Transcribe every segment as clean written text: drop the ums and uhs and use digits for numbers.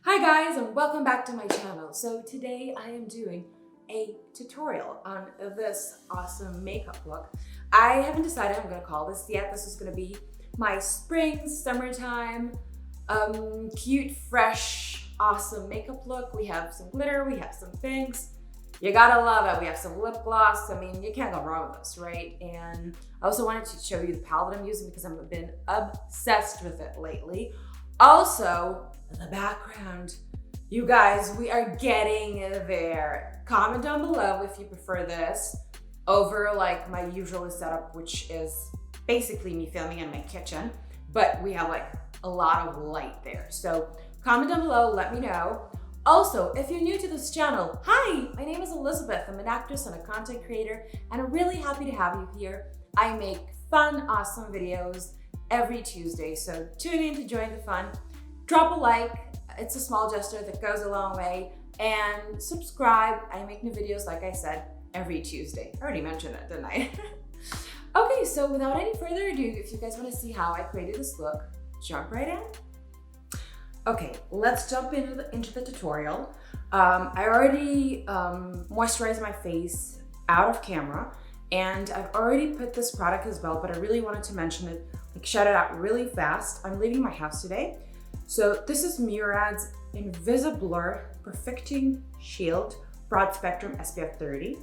Hi guys, and welcome back to my channel. So today I am doing a tutorial on this awesome makeup look. I haven't decided what I'm gonna call this yet. This is gonna be my spring, summertime, cute, fresh, awesome makeup look. We have some glitter, we have some things. You gotta love it. We have some lip gloss. I mean, you can't go wrong with this, right? And I also wanted to show you the palette I'm using because I've been obsessed with it lately. Also, the background. You guys, we are getting there. Comment down below if you prefer this over like my usual setup, which is basically me filming in my kitchen, but we have like a lot of light there. So comment down below, let me know. Also, if you're new to this channel, hi, my name is Elizabeth. I'm an actress and a content creator, and I'm really happy to have you here. I make fun, awesome videos every Tuesday, so tune in to join the fun. Drop a like, it's a small gesture that goes a long way, and subscribe. I make new videos, like I said, every Tuesday. I already mentioned it, didn't I? Okay, so without any further ado, if you guys want to see how I created this look, jump right in. Okay, let's jump into the tutorial. I already moisturized my face out of camera, and I've already put this product as well, but I really wanted to mention it, like shout it out really fast. I'm leaving my house today. So this is Murad's Invisiblur Perfecting Shield Broad Spectrum SPF 30.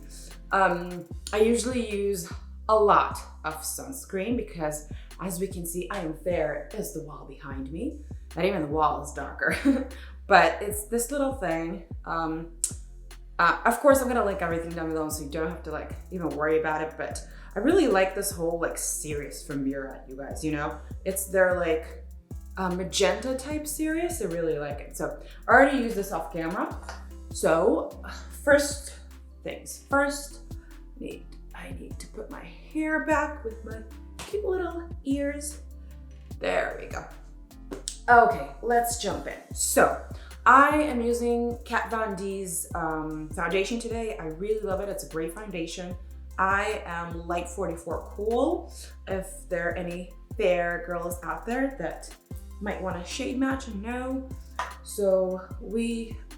I usually use a lot of sunscreen because, as we can see, I am fair as the wall behind me. Not even the wall is darker, but it's this little thing. Of course, I'm gonna link everything down below so you don't have to like even worry about it, but I really like this whole like series from Murad, you guys, you know? It's their like magenta type series. I really like it. So I already used this off camera. So first things first, I need to put my hair back with my cute little ears. There we go. Okay, let's jump in. So I am using Kat Von D's foundation today. I really love it. It's a great foundation. I am Light 44 Cool. If there are any fair girls out there that might want a shade match, and no. So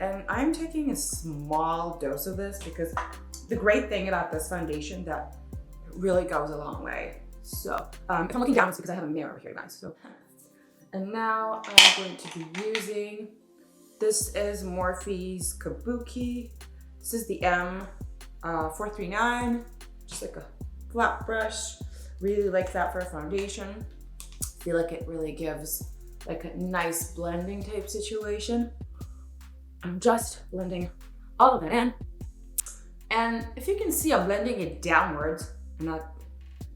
I'm taking a small dose of this because the great thing about this foundation that it really goes a long way. So if I'm looking down, it's because I have a mirror over here, guys. So, and now I'm going to be using, this is Morphe's Kabuki. This is the M439, just like a flat brush. Really like that for a foundation. I feel like it really gives like a nice blending type situation. I'm just blending all of it in. And if you can see, I'm blending it downwards and not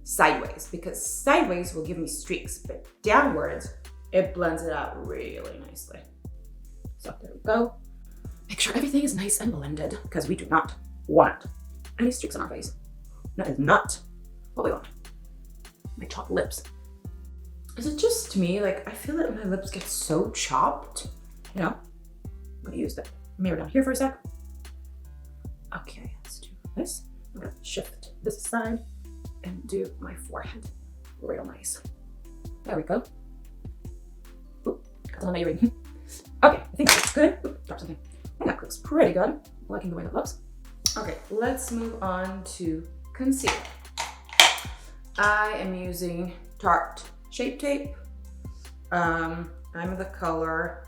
sideways, because sideways will give me streaks, but downwards, it blends it out really nicely. So there we go. Make sure everything is nice and blended because we do not want any streaks on our face. That is not what we want. My chopped lips. Is it just me? Like, I feel that my lips get so chopped. You know, I'm gonna use the mirror down here for a sec. Okay, let's do this. I'm gonna shift this aside and do my forehead real nice. There we go. Ooh, got some on my earring. Okay, I think that's good. Ooh, drop something. I think that looks pretty good. I'm liking the way that looks. Okay, let's move on to concealer. I am using Tarte Shape Tape. I'm the color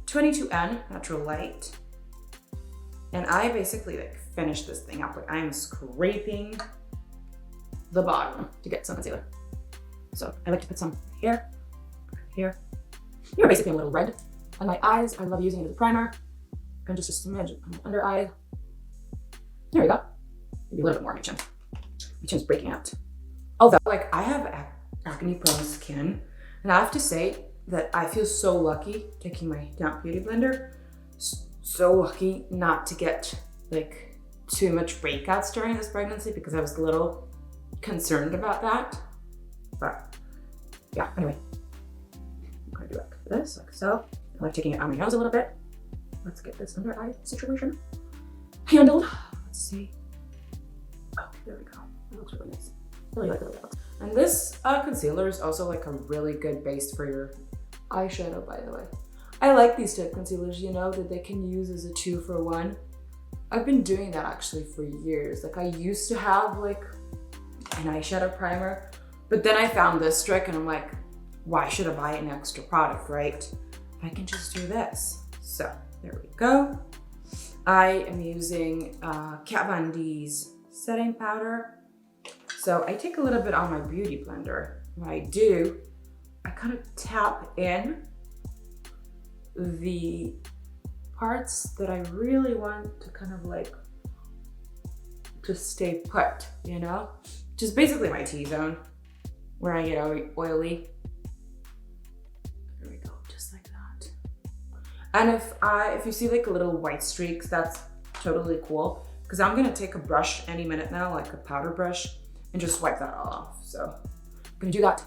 22N, Natural Light. And I basically like finish this thing up. Like I'm scraping the bottom to get some concealer. So I like to put some here, here. Here basically a little red. On my eyes, I love using it as a primer. And just a smidge on my under eye. There we go. Maybe a little bit more on my chin. My chin's breaking out. Although, like, I have acne prone skin, and I have to say that I feel so lucky taking my damp beauty blender. So lucky not to get like too much breakouts during this pregnancy because I was a little concerned about that. But yeah, anyway, I'm gonna do it like this, like so. I like taking it on my nose a little bit. Let's get this under eye situation handled. Let's see. Okay, there we go. That looks really nice. Really like the way that looks. And this concealer is also like a really good base for your eyeshadow, by the way. I like these tip concealers, you know, that they can use as a 2-for-1. I've been doing that actually for years. Like I used to have like an eyeshadow primer, but then I found this trick and I'm like, why should I buy an extra product, right? I can just do this. So there we go. I am using Kat Von D's setting powder. So I take a little bit on my beauty blender. What I do, I kind of tap in the parts that I really want to kind of like just stay put, you know? Just basically my T-zone where I get oily. There we go, just like that. And if you see like little white streaks, that's totally cool, because I'm gonna take a brush any minute now, like a powder brush, and just wipe that all off. So I'm gonna do that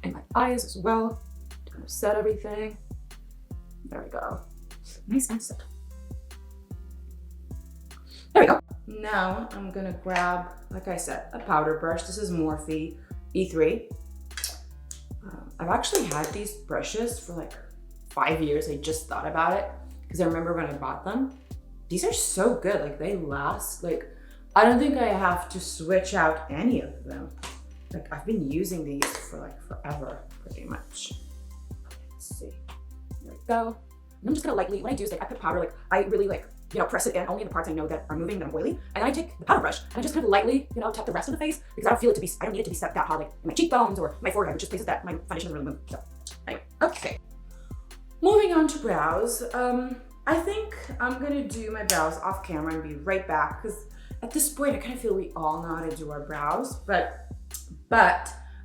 in my eyes as well to kind of set everything. There we go. Nice and set. There we go. Now I'm gonna grab, like I said, a powder brush. This is Morphe E3. I've actually had these brushes for like 5 years. I just thought about it because I remember when I bought them. These are so good, like they last. Like I don't think I have to switch out any of them. Like I've been using these for like forever, pretty much. Let's see, there we go. And I'm just gonna lightly, what I do is like I put powder, like I really like, you know, press it in only in the parts I know that are moving, that I'm oily. And then I take the powder brush and I just kind of lightly, you know, tap the rest of the face because I don't need it to be set that hard, like in my cheekbones or my forehead, which just places that my foundation doesn't really move. So anyway, okay. Moving on to brows. I think I'm gonna do my brows off camera and be right back because at this point I kind of feel we all know how to do our brows, but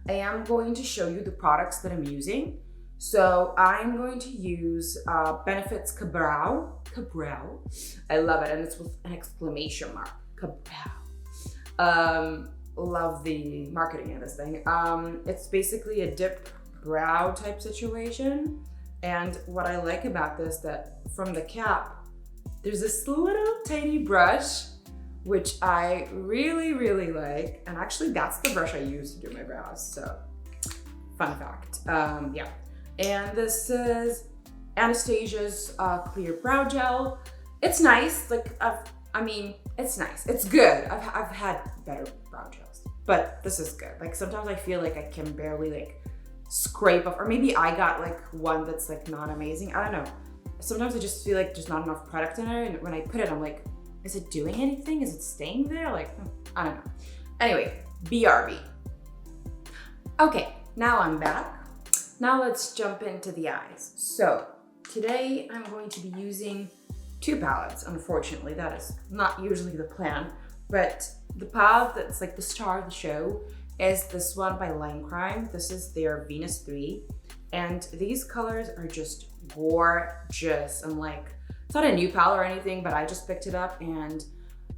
I am going to show you the products that I'm using. So I'm going to use Benefits Cabrow. I love it, and it's with an exclamation mark. Cabrow. Love the marketing of this thing. It's basically a dip brow type situation. And what I like about this, that from the cap, there's this little tiny brush, which I really, really like. And actually that's the brush I use to do my brows. So fun fact, yeah. And this is Anastasia's Clear Brow Gel. It's nice, like, I mean, it's nice. It's good. I've had better brow gels, but this is good. Like sometimes I feel like I can barely like scrape off, or maybe I got like one that's like not amazing. I don't know. Sometimes I just feel like there's not enough product in it, and when I put it, I'm like, is it doing anything? Is it staying there? Like, I don't know. Anyway, BRB. Okay, now I'm back. Now let's jump into the eyes. So today I'm going to be using 2 palettes. Unfortunately, that is not usually the plan, but the palette that's like the star of the show is this one by Line Crime. This is their Venus 3. And these colors are just gorgeous. I'm like, it's not a new palette or anything, but I just picked it up, and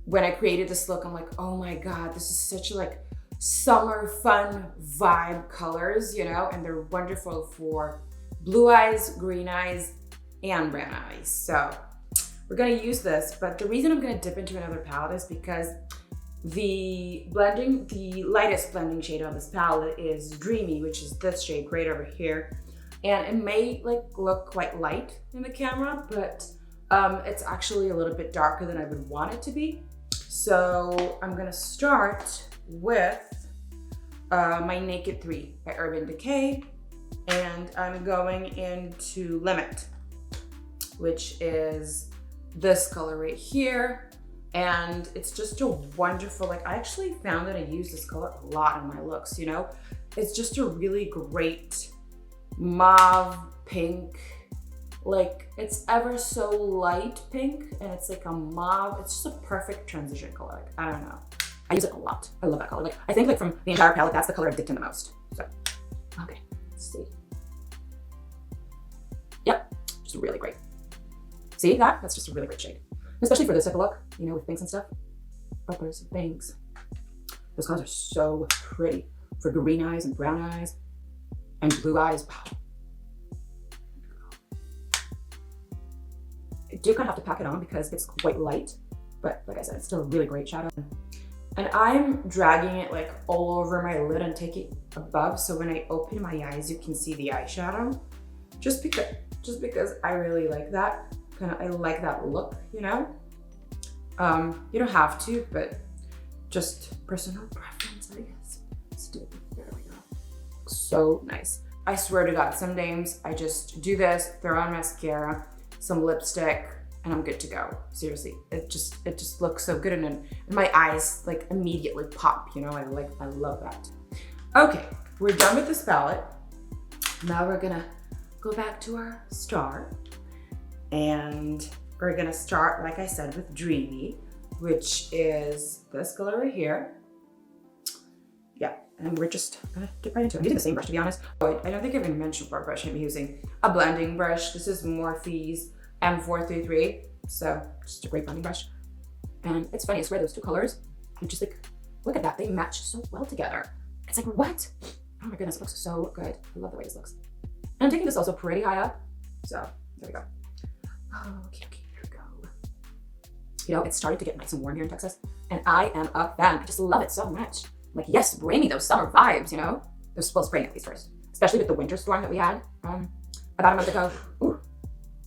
when I created this look, I'm like, oh my God, this is such like summer fun vibe colors, you know, and they're wonderful for blue eyes, green eyes, and brown eyes. So we're gonna use this, but the reason I'm gonna dip into another palette is because the lightest blending shade on this palette is Dreamy, which is this shade right over here. And it may like look quite light in the camera, but it's actually a little bit darker than I would want it to be. So I'm gonna start with my Naked 3 by Urban Decay, and I'm going into Limit, which is this color right here. And it's just a wonderful, like I actually found that I use this color a lot in my looks, you know? It's just a really great mauve pink, like it's ever so light pink, and it's like a mauve. It's just a perfect transition color. Like, I don't know. I use it a lot. I love that color. Like I think like from the entire palette, that's the color I've dipped in the most. So, okay, let's see. Yep, just really great. See that? That's just a really great shade. Especially for this type of look, you know, with pinks and stuff. Peppers and pinks. Those colors are so pretty for green eyes and brown eyes and blue eyes. Wow. I do kind of have to pack it on because it's quite light, but like I said, it's still a really great shadow. And I'm dragging it like all over my lid and taking it above, so when I open my eyes, you can see the eyeshadow. Just because just because I really like that. I like that look, you know? You don't have to, but just personal preference, I guess. Let's do it. There we go. So nice. I swear to God, some days I just do this, throw on mascara, some lipstick, and I'm good to go. Seriously, it just looks so good, and my eyes like immediately pop, you know? I love that. Okay, we're done with this palette. Now we're gonna go back to our star, and we're gonna start, like I said, with Dreamy, which is this color right here. Yeah, and we're just gonna get right into it. I'm using the same brush, to be honest. Oh, I don't think I've even mentioned what brush I'm using. A blending brush. This is Morphe's M433, so just a great blending brush. And it's funny, I swear those two colors, I'm just like, look at that, they match so well together. It's like, what? Oh my goodness, it looks so good. I love the way this looks. And I'm taking this also pretty high up, so there we go. Okay, here we go. You know, it's starting to get nice and warm here in Texas, and I am a fan. I just love it so much. Like, yes, bring me those summer vibes, you know? Well, spring at least first, especially with the winter storm that we had about a month ago. Ooh,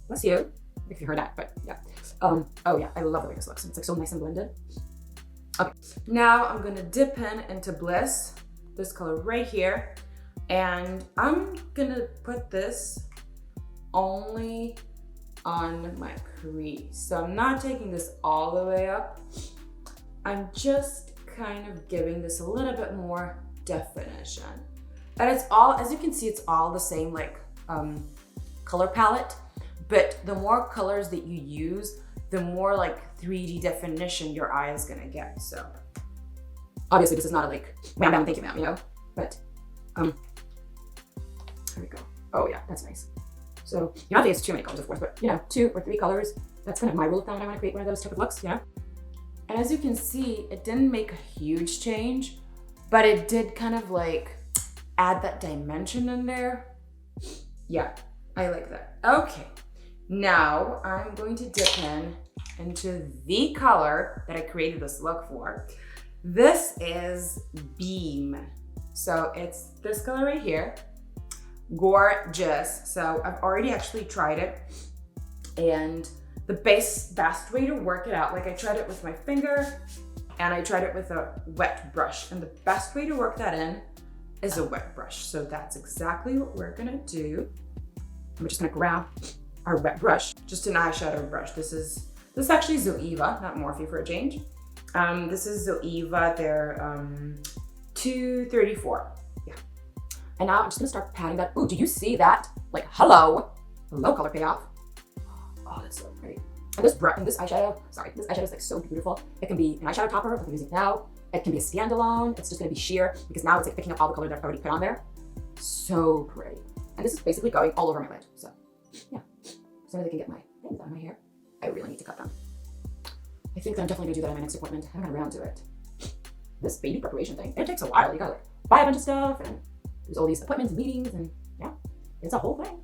bless you, if you heard that, but yeah. Oh yeah, I love the way this looks. It's like so nice and blended. Okay, now I'm gonna dip into Bliss, this color right here, and I'm gonna put this only on my crease. So I'm not taking this all the way up. I'm just kind of giving this a little bit more definition. And it's all, as you can see, it's all the same like color palette, but the more colors that you use, the more like 3D definition your eye is gonna get. So obviously this is not a like wham bam thank you ma'am, you know, but there we go. Oh yeah, that's nice. So you don't have to use too many colors, of course, but you know, 2 or 3 colors. That's kind of my rule of thumb when I want to create one of those type of looks, you know? And as you can see, it didn't make a huge change, but it did kind of like add that dimension in there. Yeah, I like that. Okay, now I'm going to dip into the color that I created this look for. This is Beam. So it's this color right here. Gorgeous. So I've already actually tried it, and the best way to work it out, like I tried it with my finger and I tried it with a wet brush, and the best way to work that in is a wet brush. So that's exactly what we're gonna do. We're just gonna grab our wet brush, just an eyeshadow brush. This is actually Zoeva, not Morphe for a change. This is Zoeva, they're 234. Yeah. And now I'm just gonna start patting that. Ooh, do you see that? Like, hello color payoff. Oh, that's so pretty. And this eyeshadow is like so beautiful. It can be an eyeshadow topper, like I'm using now. It can be a standalone. It's just gonna be sheer, because now it's like picking up all the color that I've already put on there. So pretty. And this is basically going all over my lid. So yeah, as soon as I can get my things on my hair, I really need to cut them. I think that I'm definitely gonna do that at my next appointment. I haven't got around to it. This baby preparation thing, it takes a while. You gotta like buy a bunch of stuff, and there's all these appointments and meetings, and yeah, it's a whole thing.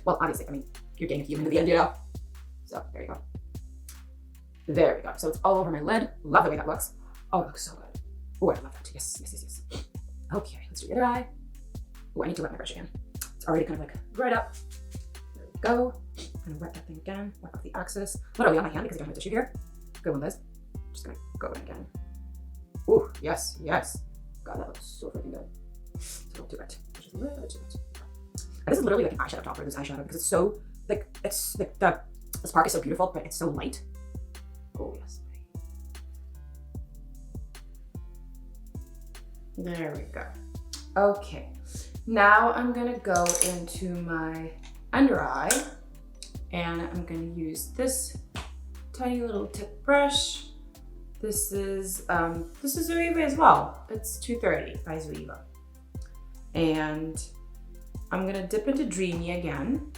Well, obviously, I mean, you're getting a human in the end, you know? So there you go. There we go. So it's all over my lid. Love the way that looks. Oh, it looks so good. Oh, I love that. Yes. Okay, let's do the other eye. Oh, I need to wet my brush again. It's already kind of like right up. There we go. I'm gonna wet that thing again. Wet off the excess. Literally on my hand because I don't have a tissue here. Good one, Liz. Just gonna go in again. Oh, yes. God, that looks so freaking good. So don't do it. Just a little bit too much. And this is literally like an eyeshadow topper, this eyeshadow, because it's so, like, it's like the spark is so beautiful, but it's so light. Oh, yes. There we go. Okay, now I'm gonna go into my under eye, and I'm gonna use this tiny little tip brush. This is Zoeva as well. It's 230 by Zoeva. And I'm gonna dip into Dreamy again.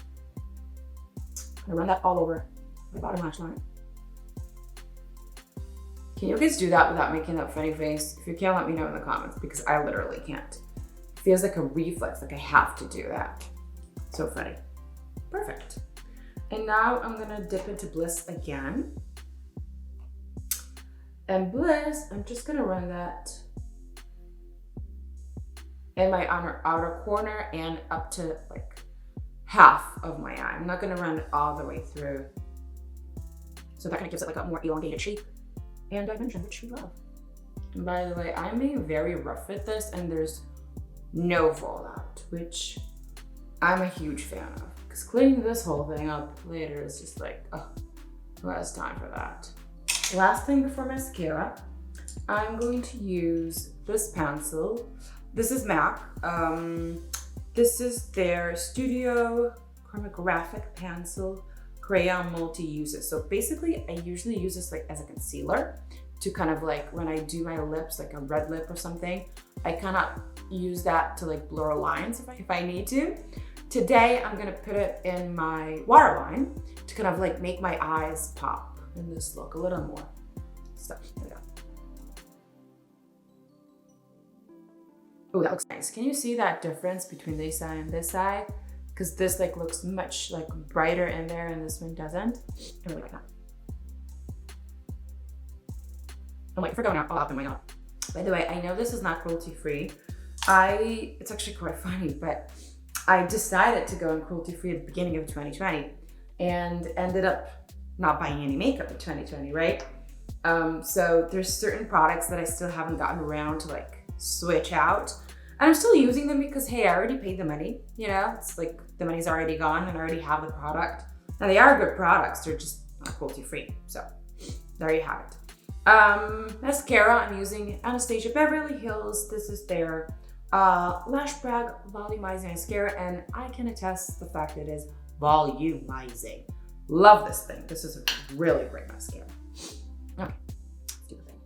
I'm gonna run that all over my bottom lash line. Can you guys do that without making that funny face? If you can, let me know in the comments, because I literally can't. It feels like a reflex, like I have to do that. So funny. Perfect. And now I'm gonna dip into Bliss again. And Bliss, I'm just gonna run that in my outer corner and up to like half of my eye. I'm not gonna run it all the way through. So that kind of gives it like a more elongated shape and dimension, which we love. And by the way, I'm being very rough with this and there's no fallout, which I'm a huge fan of. Because cleaning this whole thing up later is just like, oh, who has time for that? Last thing before mascara, I'm going to use this pencil. This is MAC. This is their Studio Chromographic Pencil Crayon Multi-Uses. So basically, I usually use this like as a concealer to kind of like, when I do my lips, like a red lip or something, I kind of use that to like blur lines if I need to. Today, I'm gonna put it in my waterline to kind of like make my eyes pop in this look a little more. So, there we go. Oh, that looks nice. Can you see that difference between this eye and this eye? Because this like looks much like brighter in there and this one doesn't. I really like that. I'm like, if we're going out all up, then why not? By the way, I know this is not cruelty free. It's actually quite funny, but I decided to go in cruelty free at the beginning of 2020 and ended up not buying any makeup in 2020, right? So there's certain products that I still haven't gotten around to like switch out. And I'm still using them because, hey, I already paid the money, you know? It's like the money's already gone and I already have the product. Now they are good products, they're just not cruelty free. So there you have it. Mascara, I'm using Anastasia Beverly Hills. This is their Lash Brag Volumizing Mascara, and I can attest the fact that it is volumizing. Love this thing. This is a really great mascara. Okay, let's do the thing.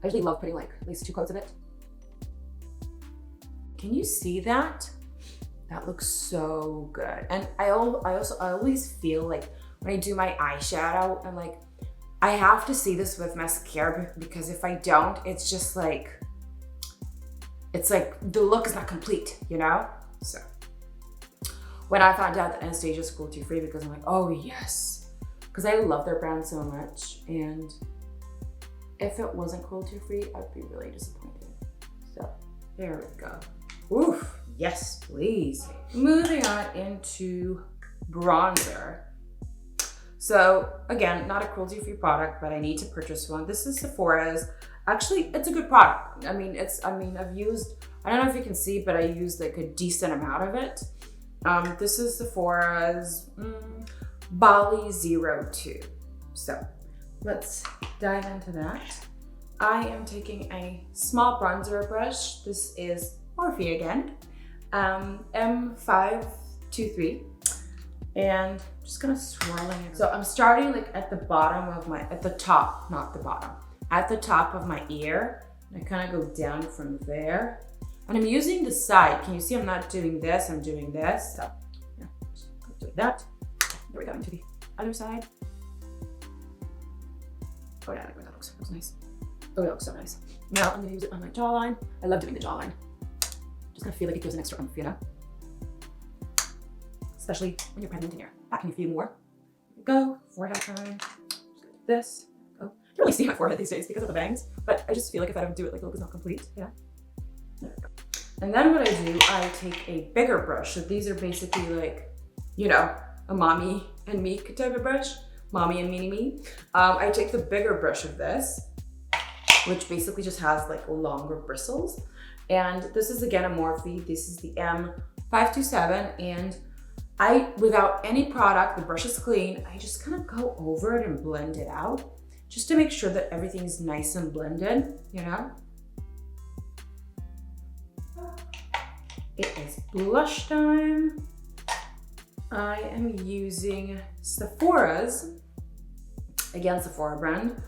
I usually love putting like at least 2 coats of it. Can you see that? That looks so good. And I always feel like when I do my eyeshadow, I'm like, I have to see this with mascara because if I don't, it's just like, it's like the look is not complete, you know? So when I found out that Anastasia is cruelty free, because I'm like, oh yes, because I love their brand so much. And if it wasn't cruelty free, I'd be really disappointed. So there we go. Oof, yes, please. Moving on into bronzer. So again, not a cruelty-free product, but I need to purchase one. This is Sephora's. Actually, it's a good product. I mean, I've used, I don't know if you can see, but I used like a decent amount of it. This is Sephora's Bali 02. So let's dive into that. I am taking a small bronzer brush. This is Morphe again, M523. And I'm just gonna swirling it. So I'm starting like at the bottom of at the top, not the bottom, at the top of my ear. And I kind of go down from there. And I'm using the side. Can you see I'm not doing this, I'm doing this. So yeah, just doing that. There we go, into the other side. Oh yeah, that looks nice. Oh, that looks so nice. Now I'm gonna use it on my jawline. I love doing the jawline. Just gonna feel like it gives an extra oomph, you know? Especially when you're pregnant and you're packing a few more. Go, forehead time. Just like this. Go. You can't really see my forehead these days because of the bangs, but I just feel like if I don't do it, like the look is not complete. Yeah. There we go. And then what I do, I take a bigger brush. So these are basically like, you know, a mommy and me type of brush. Mommy and me. I take the bigger brush of this, which basically just has like longer bristles. And this is again a Morphe. This is the M527, and without any product, the brush is clean, I just kind of go over it and blend it out just to make sure that everything is nice and blended, you know? It is blush time. I am using Sephora's, again, Sephora brand.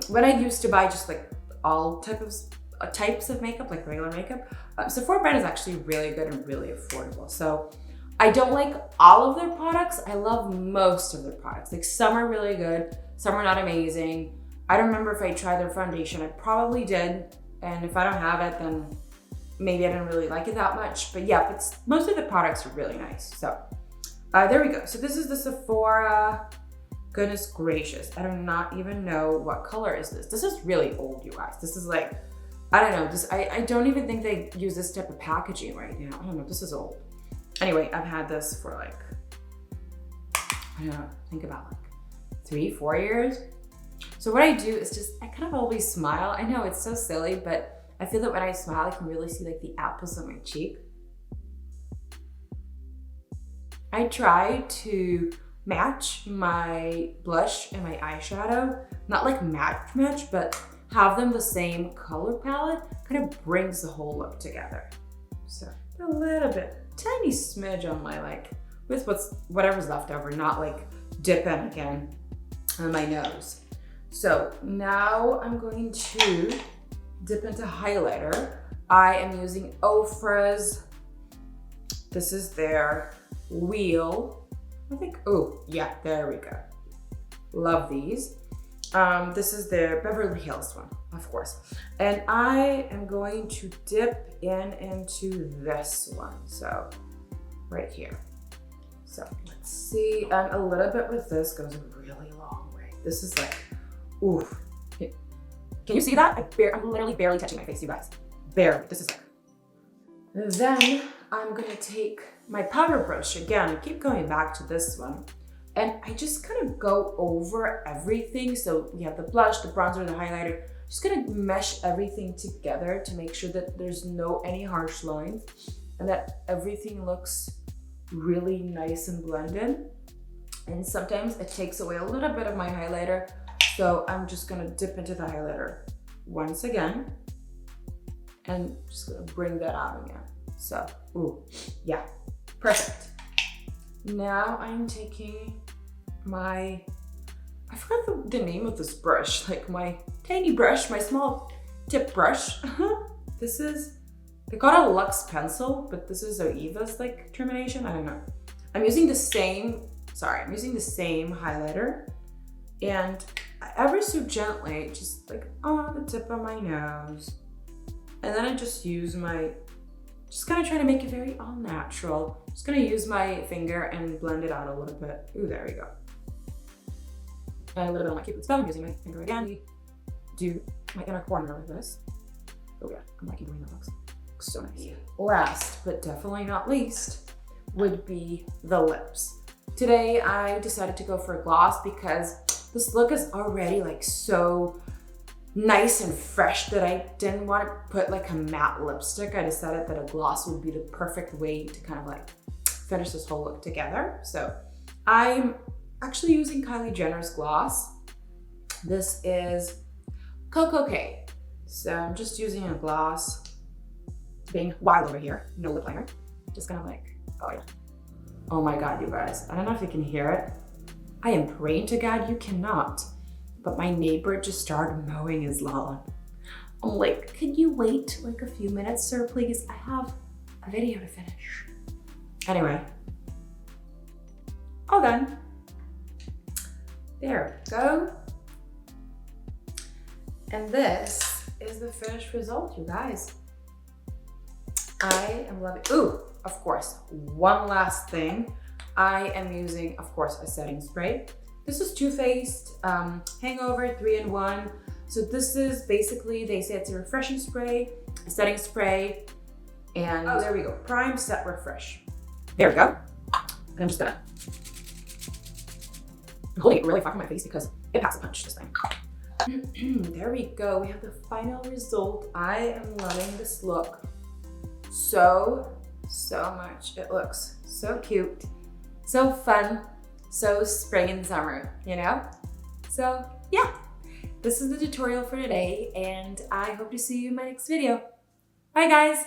When I used to buy just like all types of makeup, like regular makeup, Sephora brand is actually really good and really affordable. So I don't like all of their products. I love most of their products. Like some are really good, some are not amazing. I don't remember if I tried their foundation. I probably did. And if I don't have it, then maybe I didn't really like it that much. But yeah, but most of the products are really nice. So there we go. So this is the Sephora. Goodness gracious. I do not even know what color is this. This is really old, you guys. This is like, I don't know. I don't even think they use this type of packaging right now. I don't know. This is old. Anyway, I've had this for like, I don't know, think about like 3-4 years. So what I do is just, I kind of always smile. I know it's so silly, but I feel that when I smile, I can really see like the apples on my cheek. I try to match my blush and my eyeshadow, not like match, but have them the same color palette, kind of brings the whole look together. So a little bit, tiny smidge on my like, with whatever's left over, not like dip in again on my nose. So now I'm going to dip into highlighter. I am using Ofra's, this is their Wheel, I think, oh yeah, there we go. Love these. This is their Beverly Hills one, of course. And I am going to dip into this one, so right here. So let's see, and a little bit with this goes a really long way. This is like, oof. Can you see that? I'm literally barely touching my face, you guys. Barely, this is like. Then I'm gonna take my powder brush again. I keep going back to this one. And I just kind of go over everything. So we have the blush, the bronzer, the highlighter. Just gonna mesh everything together to make sure that there's any harsh lines and that everything looks really nice and blended. And sometimes it takes away a little bit of my highlighter. So I'm just gonna dip into the highlighter once again and just gonna bring that out again. So, ooh, yeah, perfect. Now I'm taking I forgot the name of this brush, like my tiny brush, my small tip brush. This is, they call it a Luxe pencil, but this is Oeva's like termination, I don't know. I'm using the same highlighter and ever so gently, just like on the tip of my nose. And then I just use just kind of try to make it very all natural. Just gonna use my finger and blend it out a little bit. Ooh, there we go. And a little bit on my Cupid's bow, I'm using my finger again. Do my inner corner of this. Oh yeah, I'm liking the way that looks. Looks so nice. Last, but definitely not least, would be the lips. Today, I decided to go for a gloss because this look is already like so nice and fresh that I didn't want to put like a matte lipstick. I decided that a gloss would be the perfect way to kind of like finish this whole look together. So I'm actually using Kylie Jenner's gloss. This is Coco K. So I'm just using a gloss, being wild over here, no lip liner. Just kind of like, oh yeah. Oh my God, you guys. I don't know if you can hear it. I am praying to God you cannot. But my neighbor just started mowing his lawn. I'm like, can you wait like a few minutes, sir, please? I have a video to finish. Anyway, all done. There we go. And this is the finished result, you guys. I am loving, ooh, of course, one last thing. I am using, of course, a setting spray. This is Too Faced Hangover 3-in-1. So this is basically, they say it's a refreshing spray, a setting spray, and oh, there we go, prime, set, refresh. There we go. I'm just gonna, I'm holding it really far from my face because it packs a punch this time. There we go, we have the final result. I am loving this look so much. It looks so cute, so fun, so spring and summer, you know? So yeah, this is the tutorial for today and I hope to see you in my next video. Bye guys.